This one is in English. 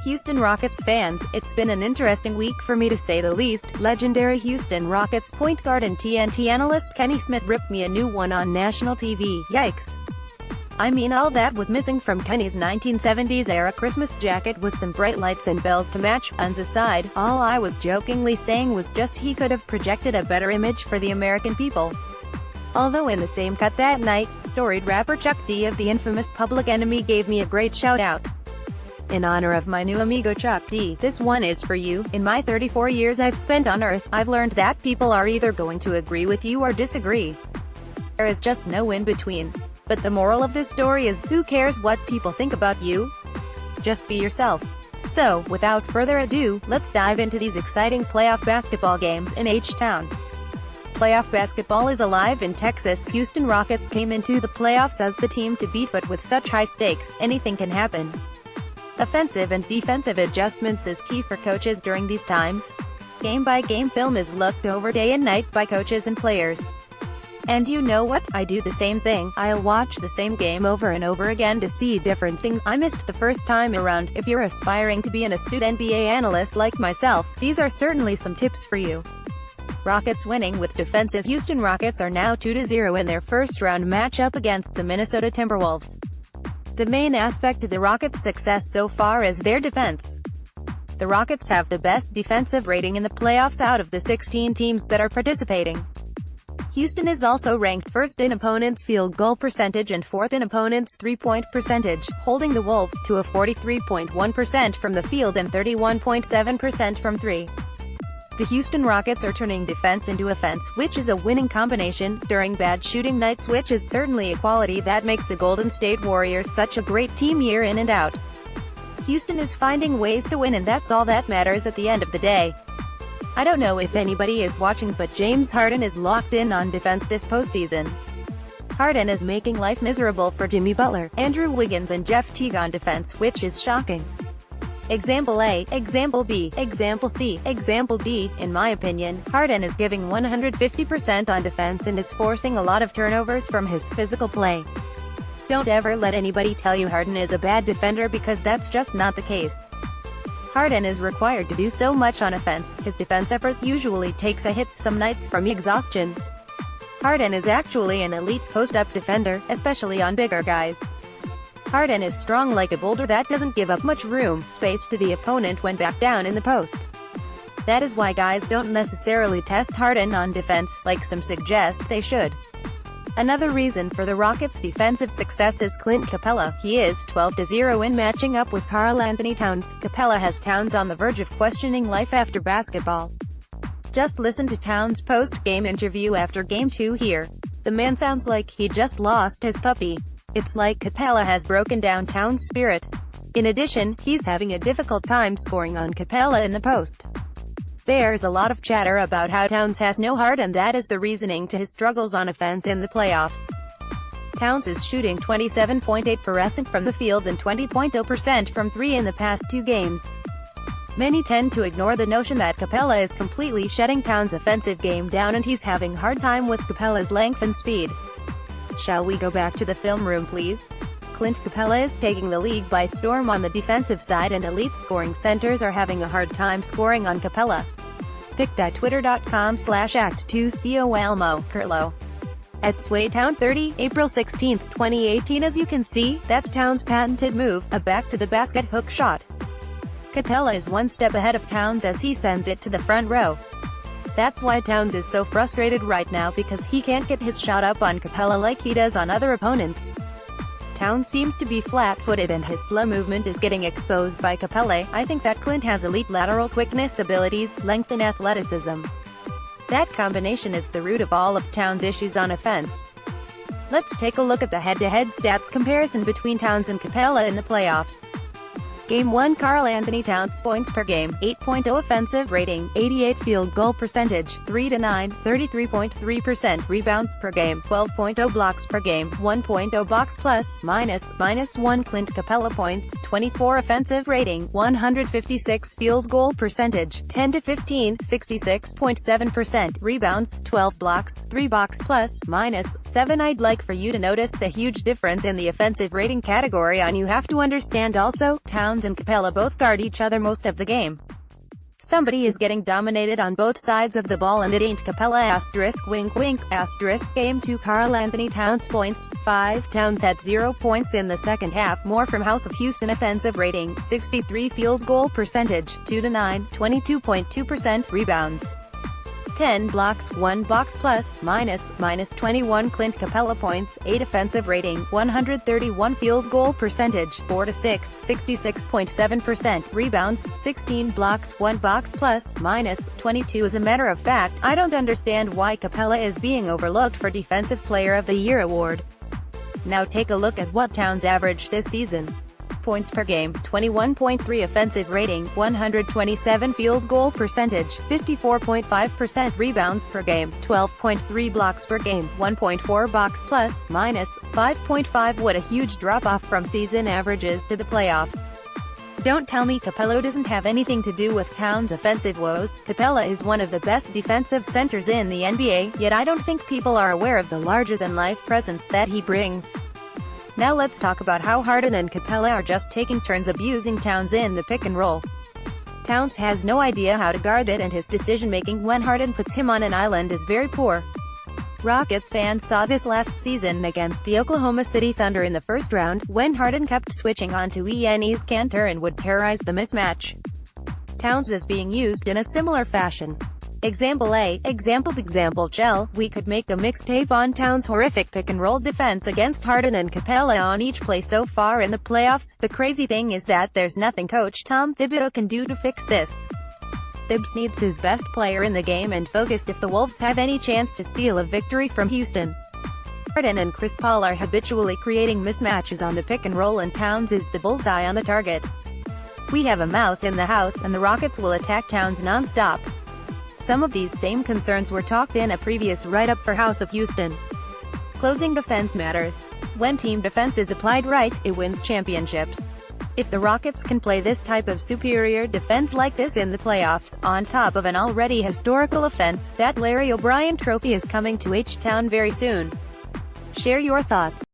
Houston Rockets fans, it's been an interesting week for me to say the least. Legendary Houston Rockets point guard and TNT analyst Kenny Smith ripped me a new one on national TV. Yikes. I mean, all that was missing from Kenny's 1970s-era Christmas jacket was some bright lights and bells to match. Puns aside, all I was jokingly saying was just he could have projected a better image for the American people. Although in the same cut that night, storied rapper Chuck D of the infamous Public Enemy gave me a great shout-out. In honor of my new amigo Chuck D, this one is for you. In my 34 years I've spent on Earth, I've learned that people are either going to agree with you or disagree. There is just no in-between. But the moral of this story is, who cares what people think about you? Just be yourself. So, without further ado, let's dive into these exciting playoff basketball games in H-Town. Playoff basketball is alive in Texas. Houston Rockets came into the playoffs as the team to beat, but with such high stakes, anything can happen. Offensive and defensive adjustments is key for coaches during these times. Game-by-game film is looked over day and night by coaches and players. And you know what? I do the same thing. I'll watch the same game over and over again to see different things I missed the first time around. If you're aspiring to be an astute NBA analyst like myself, these are certainly some tips for you. Rockets winning with defensive. Houston Rockets are now 2-0 in their first-round matchup against the Minnesota Timberwolves. The main aspect of the Rockets' success so far is their defense. The Rockets have the best defensive rating in the playoffs out of the 16 teams that are participating. Houston is also ranked first in opponents' field goal percentage and fourth in opponents' three-point percentage, holding the Wolves to a 43.1% from the field and 31.7% from three. The Houston Rockets are turning defense into offense, which is a winning combination, during bad shooting nights, which is certainly a quality that makes the Golden State Warriors such a great team year in and out. Houston is finding ways to win, and that's all that matters at the end of the day. I don't know if anybody is watching, but James Harden is locked in on defense this postseason. Harden is making life miserable for Jimmy Butler, Andrew Wiggins and Jeff Teague on defense, which is shocking. Example A, Example B, Example C, Example D. In my opinion, Harden is giving 150% on defense and is forcing a lot of turnovers from his physical play. Don't ever let anybody tell you Harden is a bad defender, because that's just not the case. Harden is required to do so much on offense. His defense effort usually takes a hit some nights from exhaustion. Harden is actually an elite post-up defender, especially on bigger guys. Harden is strong like a boulder that doesn't give up much space to the opponent when back down in the post. That is why guys don't necessarily test Harden on defense, like some suggest they should. Another reason for the Rockets' defensive success is Clint Capella. He is 12-0 in matching up with Karl-Anthony Towns. Capella has Towns on the verge of questioning life after basketball. Just listen to Towns' post-game interview after Game 2 here. The man sounds like he just lost his puppy. It's like Capella has broken down Towns' spirit. In addition, he's having a difficult time scoring on Capella in the post. There's a lot of chatter about how Towns has no heart, and that is the reasoning to his struggles on offense in the playoffs. Towns is shooting 27.8% from the field and 20.0% from three in the past two games. Many tend to ignore the notion that Capella is completely shutting Towns' offensive game down, and he's having a hard time with Capella's length and speed. Shall we go back to the film room, please? Clint Capella is taking the league by storm on the defensive side, and elite scoring centers are having a hard time scoring on Capella. pic.twitter.com/@2colmo. At SwayTown30, April 16, 2018. As you can see, that's Towns' patented move, a back-to-the-basket hook shot. Capella is one step ahead of Towns as he sends it to the front row. That's why Towns is so frustrated right now, because he can't get his shot up on Capella like he does on other opponents. Towns seems to be flat-footed and his slow movement is getting exposed by Capella. I think that Clint has elite lateral quickness abilities, length and athleticism. That combination is the root of all of Towns' issues on offense. Let's take a look at the head-to-head stats comparison between Towns and Capella in the playoffs. Game 1, Karl-Anthony Towns points per game, 8.0 offensive rating, 88 field goal percentage, 3-9, 33.3% rebounds per game, 12.0 blocks per game, 1.0 box plus, -1 Clint Capella points, 24 offensive rating, 156 field goal percentage, 10-15, 66.7% rebounds, 12 blocks, 3 box plus, -7. I'd like for you to notice the huge difference in the offensive rating category on you have to understand also, Towns Towns and Capella both guard each other most of the game. Somebody is getting dominated on both sides of the ball and it ain't Capella asterisk wink wink asterisk. Game 2 Karl Anthony Towns points, 5. Towns had 0 points in the second half. More from House of Houston offensive rating, 63 field goal percentage, 2-9, 22.2% rebounds. 10 blocks, 1 box plus, minus 21 Clint Capella points, 8 offensive rating, 131 field goal percentage, 4-6, 66.7% rebounds, 16 blocks, 1 box plus, minus 22. As a matter of fact, I don't understand why Capella is being overlooked for Defensive Player of the Year award. Now take a look at what Towns averaged this season. Points per game, 21.3 offensive rating, 127 field goal percentage, 54.5% rebounds per game, 12.3 blocks per game, 1.4 box plus, minus 5.5. What a huge drop-off from season averages to the playoffs. Don't tell me Capella doesn't have anything to do with Towns' offensive woes. Capella is one of the best defensive centers in the NBA, yet I don't think people are aware of the larger-than-life presence that he brings. Now let's talk about how Harden and Capella are just taking turns abusing Towns in the pick and roll. Towns has no idea how to guard it and his decision-making when Harden puts him on an island is very poor. Rockets fans saw this last season against the Oklahoma City Thunder in the first round, when Harden kept switching on to Enes Kanter and would terrorize the mismatch. Towns is being used in a similar fashion. Example A, example gel, we could make a mixtape on Towns' horrific pick-and-roll defense against Harden and Capella on each play so far in the playoffs. The crazy thing is that there's nothing Coach Tom Thibodeau can do to fix this. Thibs needs his best player in the game and focused if the Wolves have any chance to steal a victory from Houston. Harden and Chris Paul are habitually creating mismatches on the pick-and-roll and Towns is the bullseye on the target. We have a mouse in the house and the Rockets will attack Towns non-stop. Some of these same concerns were talked in a previous write-up for House of Houston. Closing defense matters. When team defense is applied right, it wins championships. If the Rockets can play this type of superior defense like this in the playoffs, on top of an already historical offense, that Larry O'Brien trophy is coming to H-Town very soon. Share your thoughts.